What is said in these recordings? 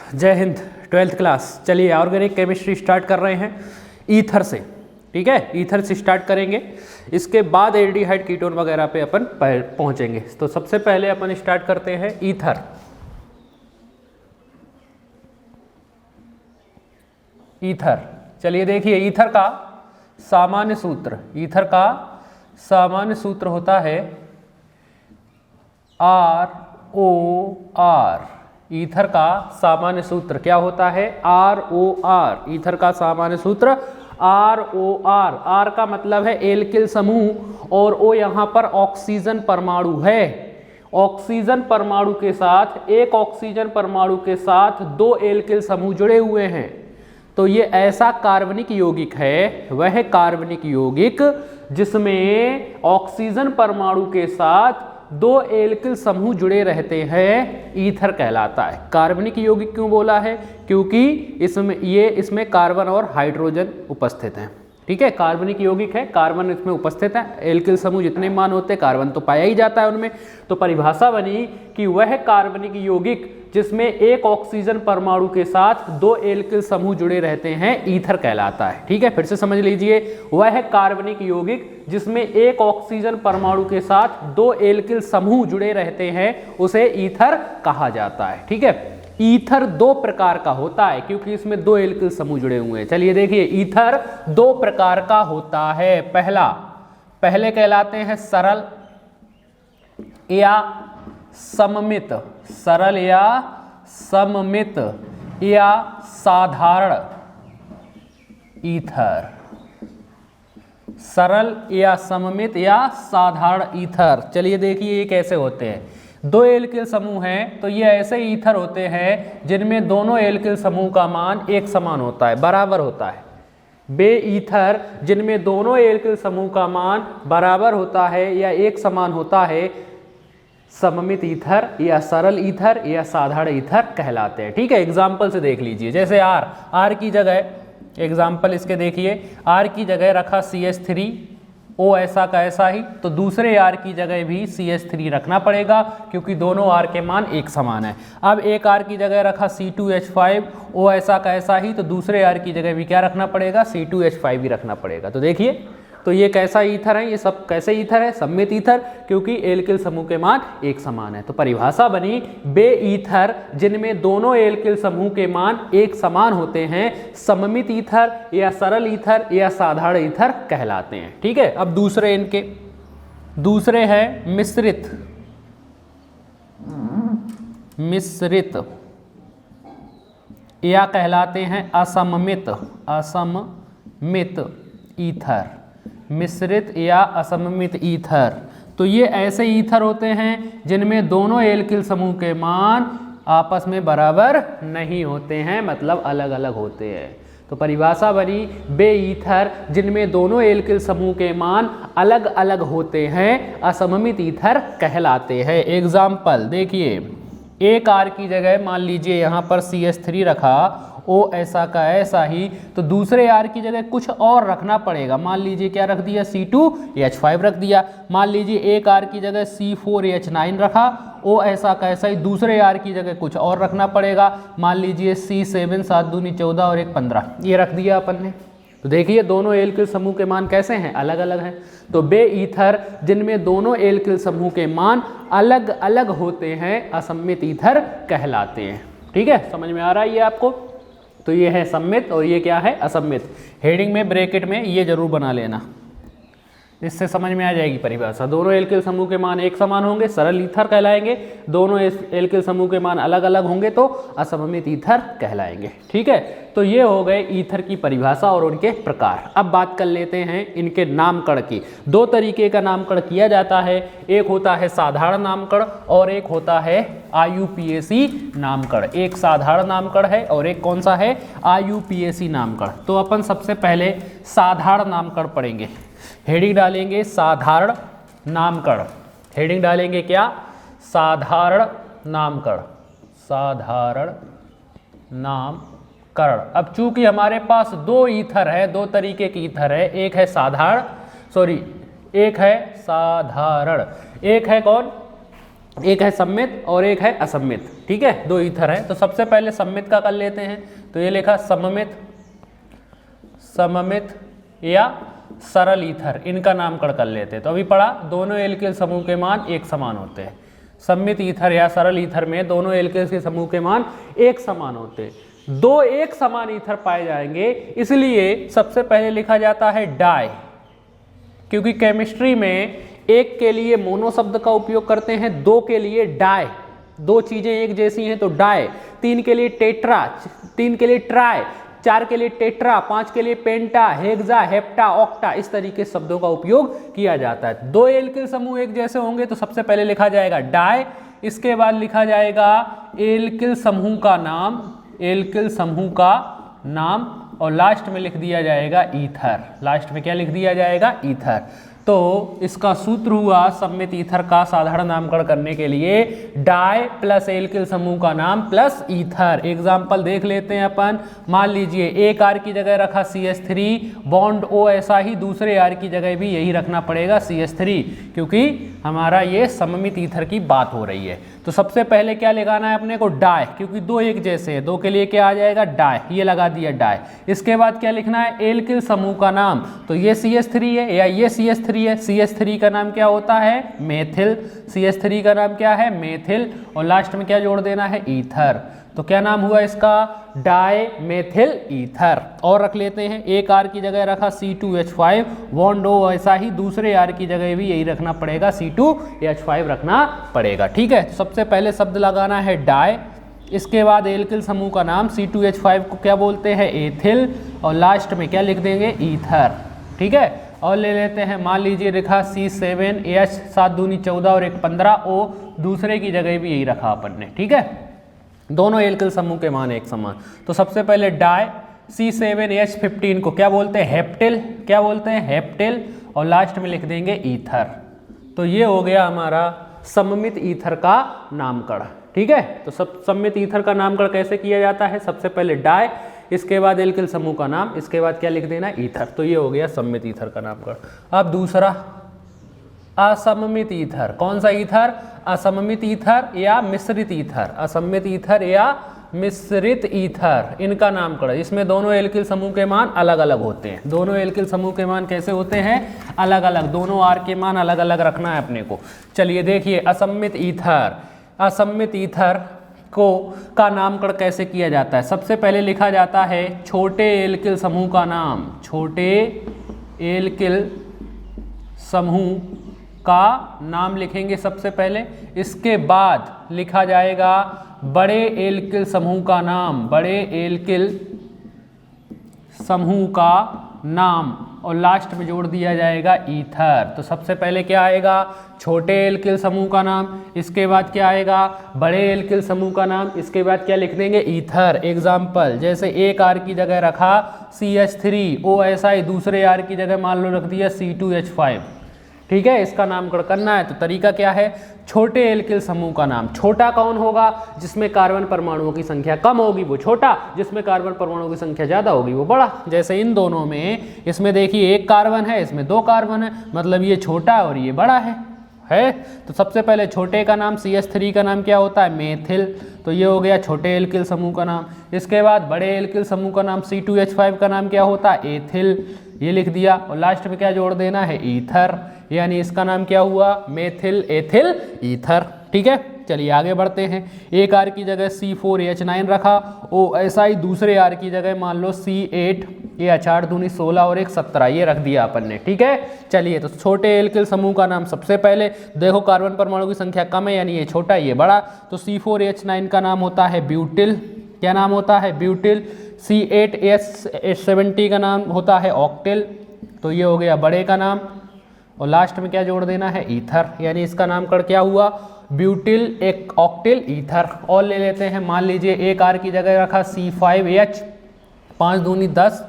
जय Hind. 12th class, चलिए organic chemistry start कर रहे हैं ईथर से। ठीक है, ईथर से स्टार्ट करेंगे, इसके बाद एल्डिहाइड कीटोन वगैरह पे अपन पहुंचेंगे। तो सबसे पहले अपन स्टार्ट करते हैं ईथर। ईथर, चलिए देखिए ईथर का सामान्य सूत्र, ईथर का सामान्य सूत्र होता है ROR। ईथर का सामान्य सूत्र क्या होता है? ROR। ईथर का सामान्य सूत्र ROR। R का मतलब है एल्किल समूह और O यहाँ पर ऑक्सीजन परमाणु है। ऑक्सीजन परमाणु के साथ, एक ऑक्सीजन परमाणु के साथ दो एल्किल समूह जुड़े हुए हैं। तो ये ऐसा कार्बनिक यौगिक है, वह कार्बनिक यौगिक जिसमें ऑक्सीजन परमाणु के साथ दो एल्किल समूह जुड़े रहते हैं, ईथर कहलाता है। कार्बनिक यौगिक क्यों बोला है? क्योंकि इसमें कार्बन और हाइड्रोजन उपस्थित हैं। ठीक है, कार्बनिक यौगिक है, कार्बन इसमें उपस्थित है। एल्किल समूह जितने मान होते हैं, कार्बन तो पाया ही जाता है उनमें। तो परिभाषा बनी कि वह कार्बनिक यौगिक जिसमें एक ऑक्सीजन परमाणु के साथ दो एल्किल समूह जुड़े रहते हैं, ईथर कहलाता है। ठीक है, फिर से समझ लीजिए, वह कार्बनिक यौगिक जिसमें एक ऑक्सीजन परमाणु के साथ दो एल्किल समूह जुड़े रहते हैं, उसे ईथर कहा जाता है। ठीक है, ईथर दो प्रकार का होता है क्योंकि इसमें दो एल्किल समूह जुड़े हुए हैं। चलिए देखिए, ईथर दो प्रकार का होता है। पहले कहलाते हैं सरल या सममित, सरल या सममित या साधारण ईथर। सरल या सममित या साधारण ईथर। चलिए देखिए ये कैसे होते हैं। दो एल्किल समूह हैं तो ये ऐसे ईथर होते हैं जिनमें दोनों एल्किल समूह का मान एक समान होता है, बराबर होता है। बे ईथर जिनमें दोनों एल्किल समूह का मान बराबर होता है या एक समान होता है, सममित ईथर या सरल ईथर या साधारण ईथर कहलाते हैं। ठीक है, एग्जाम्पल से देख लीजिए। जैसे R की जगह, एग्जाम्पल इसके देखिए, R की जगह रखा CH3, O ऐसा का ऐसा ही, तो दूसरे R की जगह भी CH3 रखना पड़ेगा क्योंकि दोनों R के मान एक समान है। अब एक R की जगह रखा C2H5, O ऐसा का ऐसा ही, तो दूसरे R की जगह भी क्या रखना पड़ेगा? C2H5 भी रखना पड़ेगा। तो देखिए, तो ये कैसा ईथर है? ये सब कैसे ईथर है? सममित ईथर, क्योंकि एल्किल समूह के मान एक समान है। तो परिभाषा बनी, बे ईथर जिनमें दोनों एल्किल समूह के मान एक समान होते हैं, सममित ईथर या सरल ईथर या साधारण ईथर कहलाते हैं। ठीक है, अब दूसरे हैं मिश्रित। मिश्रित या कहलाते हैं असममित ईथर। मिश्रित या असममित ईथर, तो ये ऐसे ईथर होते हैं जिनमें दोनों एल्किल समूह के मान आपस में बराबर नहीं होते हैं, मतलब अलग अलग होते हैं। तो परिभाषा बनी, बे ईथर जिनमें दोनों एल्किल समूह के मान अलग अलग होते हैं, असममित ईथर कहलाते हैं। एग्जाम्पल देखिए, एक R की जगह मान लीजिए यहाँ पर CH3 रखा, O ऐसा का ऐसा ही, तो दूसरे R की जगह कुछ और रखना पड़ेगा। मान लीजिए क्या रख दिया? C2H5 रख दिया। मान लीजिए एक R की जगह C4H9 रखा, O ऐसा का ऐसा ही, दूसरे R की जगह कुछ और रखना पड़ेगा। मान लीजिए C7 7 दूनी 14 और 1 15, ये रख दिया अपन ने। तो देखिए दोनों एल्किल समूह के मान कैसे हैं? अलग अलग हैं। तो बे ईथर जिनमें दोनों एल्किल समूह के मान अलग अलग होते हैं, असममित ईथर कहलाते हैं। ठीक है, समझ में आ रहा है ये आपको? तो ये है सम्मित और ये क्या है? असम्मित। हेडिंग में ब्रैकेट में ये जरूर बना लेना, इससे समझ में आ जाएगी परिभाषा। दोनों एल्किल समूह के मान एक समान होंगे, सरल ईथर कहलाएंगे। दोनों एल्किल समूह के मान अलग अलग होंगे तो असममित ईथर कहलाएंगे। ठीक है, तो ये हो गए ईथर की परिभाषा और उनके प्रकार। अब बात कर लेते हैं इनके नामकरण की। दो तरीके का नामकरण किया जाता है, एक होता है साधारण नामकरण और एक होता है IUPAC नामकरण। एक साधारण नामकरण है और एक कौन सा है? IUPAC नामकरण। तो अपन सबसे पहले साधारण नामकरण पढ़ेंगे। हेडिंग डालेंगे साधारण नामकरण। हेडिंग डालेंगे क्या? साधारण नामकरण। साधारण नामकरण। अब चूंकि हमारे पास दो ईथर है, दो तरीके की ईथर है, एक है साधारण, एक है साधारण, एक है कौन? एक है सम्मित और एक है असम्मित, ठीक है, दो ईथर है। तो सबसे पहले सम्मित का कर लेते हैं। तो ये लिखा सममित, सममित या सरल ईथर, इनका नामकरण कर लेते हैं। तो अभी पढ़ा दोनों एल्किल समूह के मान एक समान होते हैं। सम्मित ईथर या सरल ईथर में दोनों एल्किल के समूह के मान एक समान होते हैं। दो एक समान ईथर पाए जाएंगे, इसलिए सबसे पहले लिखा जाता है डाई, क्योंकि केमिस्ट्री में एक के लिए मोनो शब्द का उपयोग करते हैं, दो के लिए डाई, दो चीजें एक जैसी हैं तो डाई, तीन के लिए टेट्रा, तीन के लिए ट्राई, चार के लिए टेट्रा, पांच के लिए पेंटा, हेक्सा, हेप्टा, ऑक्टा, इस तरीके शब्दों का उपयोग किया जाता है। दो एल्किल समूह एक जैसे होंगे तो सबसे पहले लिखा जाएगा डाई, इसके बाद लिखा जाएगा एल्किल समूह का नाम, एल्किल समूह का नाम, और लास्ट में लिख दिया जाएगा ईथर। लास्ट में क्या लिख दिया जाएगा? ईथर। तो इसका सूत्र हुआ सम्मित ईथर का साधारण नामकरण करने के लिए डाई प्लस एल्किल समूह का नाम प्लस ईथर। एग्जाम्पल देख लेते हैं अपन। मान लीजिए एक आर की जगह रखा CH3 बॉन्ड O, ऐसा ही दूसरे आर की जगह भी यही रखना पड़ेगा CH3, क्योंकि हमारा ये सममित ईथर की बात हो रही है। तो सबसे पहले क्या लगाना है अपने को? डाई, क्योंकि दो एक जैसे हैं, दो के लिए क्या आ जाएगा? डाई, ये लगा दिया डाई। इसके बाद क्या लिखना है? एल्किल समूह का नाम। तो ये CH3 है या ये CH3 है, CH3 का नाम क्या होता है? मेथिल। CH3 का नाम क्या है? मेथिल। और लास्ट में क्या जोड़ देना है? ईथर। तो क्या नाम हुआ इसका? Dimethyl ether. और रख लेते हैं, एक आर की जगह रखा C2H5 बॉन्ड O, ऐसा ही दूसरे आर की जगह भी यही रखना पड़ेगा, C2H5 रखना पड़ेगा। ठीक है, सबसे पहले शब्द लगाना है डाई, इसके बाद एल्किल समूह का नाम C2H5 को क्या बोलते हैं? एथिल, और लास्ट में क्या लिख देंगे? ईथर। ठीक है, और ले लेते हैं, मान लीजिए लिखा C7H 7 दूनी 14 और 1 15 O, दूसरे की जगह भी यही रखा अपन ने। ठीक है, दोनों एल्किल समूह के मान एक समान। तो सबसे पहले डाई, C7H15 को क्या बोलते हैं? हेप्टिल। क्या बोलते हैं? हेप्टिल। और लास्ट में लिख देंगे ईथर। तो ये हो गया हमारा सममित ईथर का नामकरण। ठीक है, तो सममित ईथर का नामकरण कैसे किया जाता है? सबसे पहले डाई, इसके बाद एल्किल समूह का नाम, इसके बाद क्या लिख देना? ईथर। तो ये हो गया सममित ईथर का नामकरण। अब दूसरा असममित ईथर। कौन सा ईथर? असममित ईथर या मिश्रित ईथर। असममित ईथर या मिश्रित ईथर, इनका नामकरण। इसमें दोनों एल्किल समूह के मान अलग अलग होते हैं। दोनों एल्किल समूह के मान कैसे होते हैं? अलग अलग। दोनों आर के मान अलग अलग रखना है अपने को। चलिए देखिए, असममित ईथर, असममित ईथर को का नामकरण कैसे किया जाता है? सबसे पहले लिखा जाता है छोटे एल्किल समूह का नाम, छोटे एल्किल समूह का नाम लिखेंगे सबसे पहले। इसके बाद लिखा जाएगा बड़े एल्किल समूह का नाम, बड़े एल्किल समूह का नाम, और लास्ट में जोड़ दिया जाएगा ईथर। तो सबसे पहले क्या आएगा? छोटे एल्किल समूह का नाम, इसके बाद क्या आएगा? बड़े एल्किल समूह का नाम, इसके बाद क्या लिख देंगे? ईथर। एग्जाम्पल, जैसे एक आर की जगह रखा CH3 O, ऐसा ही दूसरे आर की जगह मान लो रख दिया C2H5। ठीक है, इसका नामकरण करना है। तो तरीका क्या है? छोटे एल्किल समूह का नाम। छोटा कौन होगा? जिसमें कार्बन परमाणुओं की संख्या कम होगी वो छोटा, जिसमें कार्बन परमाणुओं की संख्या ज्यादा होगी वो बड़ा। जैसे इन दोनों में, इसमें देखिए एक कार्बन है, इसमें दो कार्बन है, मतलब ये छोटा और ये बड़ा है। तो सबसे पहले छोटे का नाम CH3 का नाम क्या होता है? मेथिल। तो ये हो गया छोटे एल्किल समूह का नाम। इसके बाद बड़े एल्किल समूह का नाम C2H5 का नाम क्या होता है? एथिल। ये लिख दिया, और लास्ट में क्या जोड़ देना है? ईथर। यानी इसका नाम क्या हुआ? Methyl ethyl ether. ठीक है, चलिए आगे बढ़ते हैं। एक आर की जगह C4H9 रखा, ओ ऐसा ही दूसरे आर की जगह मान लो C8, ये 4 दूनी 16 और 1 17, ये रख दिया अपन ने। ठीक है, चलिए तो छोटे एल्किल समूह का नाम सबसे पहले देखो, कार्बन परमाणु की संख्या कम है यानी ये छोटा ये बड़ा, तो C4H9 का नाम होता है ब्यूटिल। क्या नाम होता है? ब्यूटिल। C8H70 का नाम होता है ऑक्टिल। तो ये हो गया बड़े का नाम, और लास्ट में क्या जोड़ देना है? ईथर। यानी इसका नामकरण क्या हुआ? ब्यूटिल एक ऑक्टिल ईथर। और ले लेते हैं, मान लीजिए एक आर की जगह रखा C5H 5 दूनी 10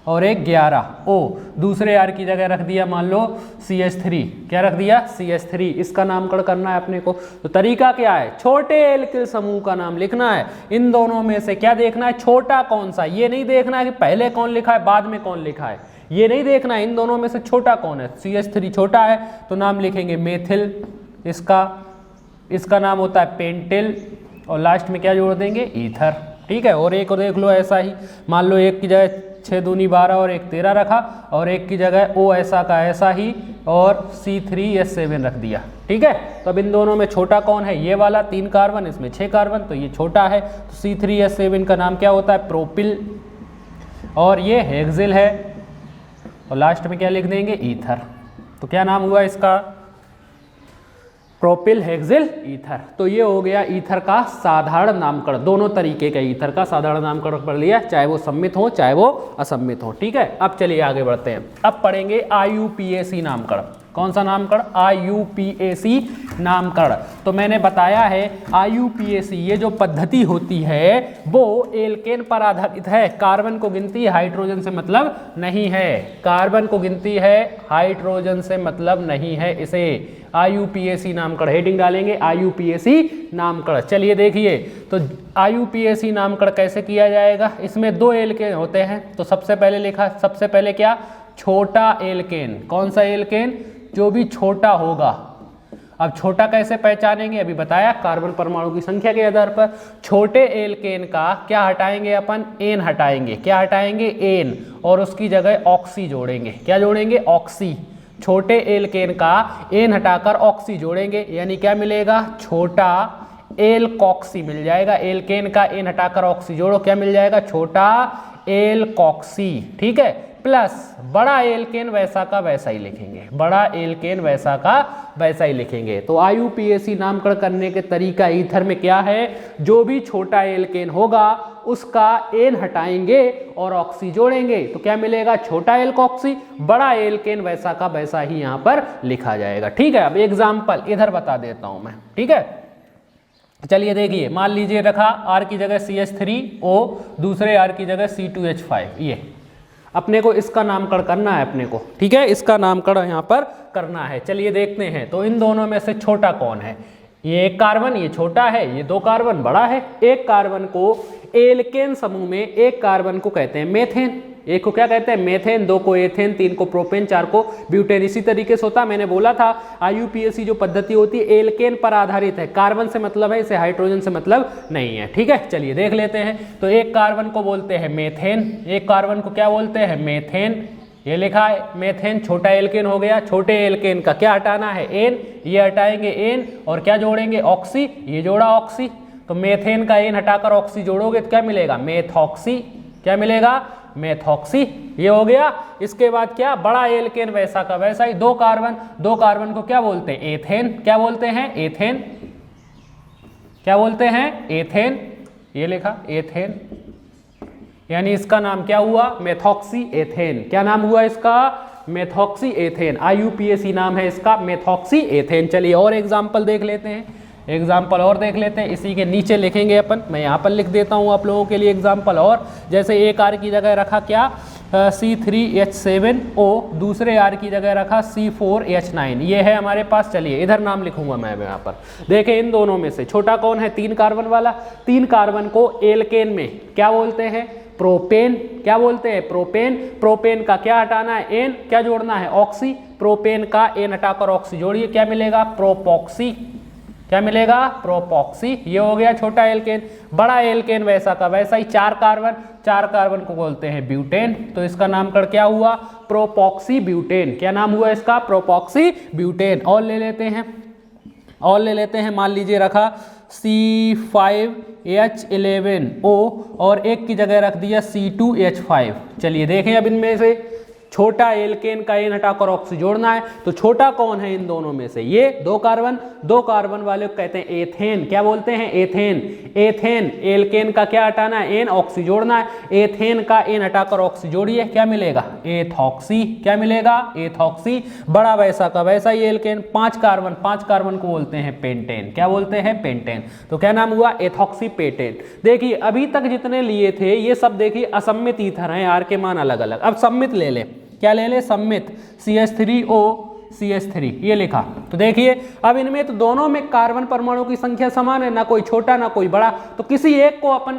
और 1 11 O, दूसरे आर की जगह रख दिया मान लो CH3। क्या रख दिया? CH3। इसका नामकरण करना है अपने को। तो तरीका क्या है? छोटे एल्किल समूह का नाम लिखना है। इन दोनों में से क्या देखना है? छोटा कौन सा। ये नहीं देखना है कि पहले कौन लिखा है बाद में कौन लिखा है, ये नहीं देखना है। इन दोनों में से छोटा कौन है? CH3 छोटा है तो नाम लिखेंगे मेथिल इसका, इसका नाम होता है पेंटेल, और लास्ट में क्या जोड़ देंगे, ईथर। ठीक है, और एक देख लो ऐसा ही, मान लो एक की जगह 6 दूनी 12 और 1 13 रखा, और एक की जगह O ऐसा का ऐसा ही और C3H7 रख दिया। ठीक है, तो अब इन दोनों में छोटा कौन है, ये वाला 3 कार्बन, इसमें 6 कार्बन, तो ये छोटा है, तो C3H7 का नाम क्या होता है, प्रोपिल, और ये हेक्सिल है, और लास्ट में क्या लिख देंगे, ईथर। तो क्या नाम हुआ इसका, प्रोपिल हेक्सिल ईथर। तो ये हो गया ईथर का साधारण नामकरण, दोनों तरीके का ईथर का साधारण नामकरण पढ़ लिया, चाहे वो सम्मित हो चाहे वो असम्मित हो। ठीक है, अब चलिए आगे बढ़ते हैं, अब पढ़ेंगे IUPAC नामकरण। कौन सा नामकरण, IUPAC नामकरण। तो मैंने बताया है IUPAC ये जो पद्धति होती है वो एल्केन पर आधारित है, कार्बन को गिनती हाइड्रोजन से मतलब नहीं है, कार्बन को गिनती है हाइड्रोजन से मतलब नहीं है, इसे IUPAC नामकरण, हेडिंग डालेंगे IUPAC नामकरण। चलिए देखिए, तो IUPAC नामकरण कैसे किया जाएगा, इसमें 2 एल्केन होते हैं, तो सबसे पहले लिखा, सबसे पहले क्या, छोटा एल्केन। कौन सा एल्केन, जो भी छोटा होगा। अब छोटा कैसे पहचानेंगे, अभी बताया, कार्बन परमाणु की संख्या के आधार पर। छोटे एल्केन का क्या हटाएंगे अपन, एन हटाएंगे, क्या हटाएंगे, एन, और उसकी जगह ऑक्सी जोड़ेंगे, क्या जोड़ेंगे, ऑक्सी। छोटे एल्केन का एन हटाकर ऑक्सी जोड़ेंगे, यानी क्या मिलेगा, छोटा एल्कोक्सी मिल जाएगा। एल्केन का एन हटाकर ऑक्सी जोड़ो, क्या मिल जाएगा, छोटा एल्कोक्सी। ठीक है, प्लस बड़ा एल्केन वैसा का वैसा ही लिखेंगे, बड़ा एल्केन वैसा का वैसा ही लिखेंगे। तो IUPAC नामकरण करने के तरीका ईथर में क्या है, जो भी छोटा एल्केन होगा उसका एन हटाएंगे और ऑक्सी जोड़ेंगे, तो क्या मिलेगा, छोटा एल्कोक्सी, बड़ा एल्केन वैसा का वैसा ही यहां पर लिखा जाएगा। ठीक है, अब एग्जाम्पल इधर बता देता हूं मैं। ठीक है, चलिए देखिए, मान लीजिए रखा R की जगह CH3O, दूसरे R की जगह C2H5, ये अपने को इसका नामकरण करना है अपने को। ठीक है, इसका नामकरण यहाँ पर करना है। चलिए देखते हैं, तो इन दोनों में से छोटा कौन है, ये एक कार्बन, ये छोटा है, ये 2 कार्बन बड़ा है। एक कार्बन को एल्केन समूह में एक कार्बन को कहते हैं मेथेन, एक को क्या कहते हैं, मेथेन, 2 को एथेन, 3 को प्रोपेन, 4 को ब्यूटेन। इसी तरीके से होता, मैंने बोला था IUPAC जो पद्धति होती है एल्केन पर आधारित है, कार्बन से मतलब है, इसे हाइड्रोजन से मतलब नहीं है। ठीक है, चलिए देख लेते हैं। तो एक कार्बन को बोलते हैं मेथेन, एक कार्बन को क्या बोलते हैं, मेथेन, ये लिखा है मेथेन, छोटा एल्केन हो गया। छोटे एल्केन का क्या हटाना है, एन, ये हटाएंगे एन, और क्या जोड़ेंगे, ऑक्सी, ये जोड़ा ऑक्सी। तो मेथेन का एन हटाकर ऑक्सी जोड़ोगे तो क्या मिलेगा, मेथॉक्सी, क्या मिलेगा, मेथॉक्सी, ये हो गया। इसके बाद क्या, बड़ा एल्केन वैसा का वैसा ही, 2 कार्बन, 2 कार्बन को क्या बोलते हैं, एथेन, क्या बोलते हैं, एथेन, क्या बोलते हैं, एथेन, ये लिखा एथेन, यानी इसका नाम क्या हुआ, मेथॉक्सी एथेन। क्या नाम हुआ इसका, मेथॉक्सी एथेन। IUPAC नाम है इसका, मेथॉक्सी एथेन। चलिए और एग्जाम्पल देख लेते हैं, एग्जाम्पल और देख लेते हैं, इसी के नीचे लिखेंगे अपन, मैं यहाँ पर लिख देता हूँ आप लोगों के लिए एग्जाम्पल। और जैसे एक R की जगह रखा क्या, C3H7O, दूसरे R की जगह रखा C4H9, ये है हमारे पास। चलिए इधर नाम लिखूंगा मैं यहाँ पर, देखें इन दोनों में से छोटा कौन है, 3 कार्बन वाला। 3 कार्बन को एल्केन में क्या बोलते हैं, प्रोपेन, क्या बोलते हैं, प्रोपेन। प्रोपेन का क्या हटाना है, एन, क्या जोड़ना है, ऑक्सी। प्रोपेन का एन हटाकर ऑक्सी जोड़िए, क्या मिलेगा, प्रोपॉक्सी, क्या मिलेगा, प्रोपॉक्सी। ये हो गया छोटा एल्केन। बड़ा एल्केन वैसा का वैसा ही, 4 कार्बन, 4 कार्बन को बोलते हैं ब्यूटेन, तो इसका नामकरण क्या हुआ, प्रोपॉक्सी ब्यूटेन। क्या नाम हुआ इसका, प्रोपॉक्सी ब्यूटेन। और ले लेते हैं, और ले लेते हैं, मान लीजिए रखा C5H11O और एक की जगह रख दिया C2H5। चलिए देखें अब इनमें से छोटा एल्केन का एन हटाकर ऑक्सी जोड़ना है, तो छोटा कौन है इन दोनों में से, ये 2 कार्बन, 2 कार्बन वाले को कहते हैं एथेन। क्या बोलते हैं, एथेन। एथेन एल्केन का क्या हटाना है, एन, ऑक्सी जोड़ना है। एथेन का एन हटाकर ऑक्सी जोड़िए, क्या मिलेगा, एथॉक्सी, क्या मिलेगा, एथॉक्सी। बड़ा वैसा का वैसा ही एल्केन, 5 कार्बन, 5 कार्बन को बोलते हैं पेंटेन। क्या बोलते हैं, पेंटेन। तो क्या नाम हुआ, एथॉक्सी पेंटेन। देखिए अभी तक जितने लिए थे ये सब देखिए असम्मित ईथर हैं, आर के मान अलग अलग। अब सम्मित ले ले, क्या ले ले, सम्मित, CH3O CH3, ये लिखा। तो देखिए अब इनमें तो दोनों में कार्बन परमाणु की संख्या समान है, ना कोई छोटा ना कोई बड़ा, तो किसी एक को अपन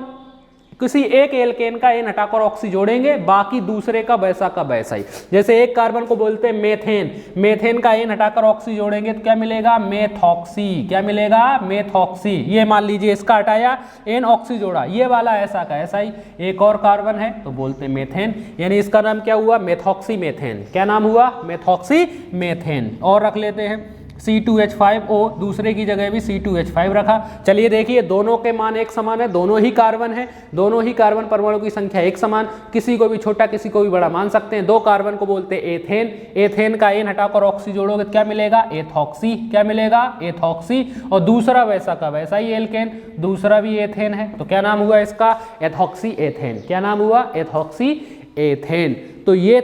किसी एक एल्केन का एन हटाकर ऑक्सी जोड़ेंगे, बाकी दूसरे का वैसा ही। जैसे एक कार्बन को बोलते हैं मेथेन, मेथेन का एन हटाकर ऑक्सी जोड़ेंगे तो क्या मिलेगा, मेथॉक्सी। क्या मिलेगा, मेथॉक्सी। ये मान लीजिए इसका हटाया, एन ऑक्सी जोड़ा, ये वाला ऐसा का ऐसा ही, एक और कार्बन है तो बोलते हैं मेथेन, यानी इसका नाम क्या हुआ, मेथॉक्सी मेथेन। क्या नाम हुआ, मेथॉक्सी मेथेन। और रख लेते हैं C2H5O, दूसरे की जगह भी C2H5 रखा। चलिए देखिए, दोनों के मान एक समान है, दोनों ही कार्बन है, दोनों ही कार्बन परमाणु की संख्या एक समान, किसी को भी छोटा किसी को भी बड़ा मान सकते हैं। दो कार्बन को बोलते हैं एथेन, एथेन का एन हटाकर ऑक्सी जोड़ोगे तो क्या मिलेगा, एथॉक्सी। क्या मिलेगा, एथॉक्सी। और दूसरा वैसा का वैसा ही एल्केन, दूसरा भी एथेन है, तो क्या नाम हुआ इसका, एथॉक्सी एथेन। क्या नाम हुआ, एथॉक्सी एथेन। तो ये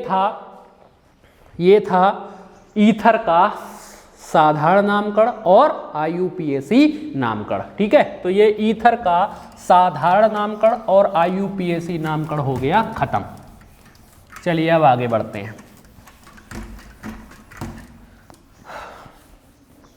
था ईथर का साधारण नामकरण और IUPAC नामकरण। ठीक है, तो ये ईथर का साधारण नामकरण और IUPAC नामकरण हो गया खत्म। चलिए अब आगे बढ़ते हैं।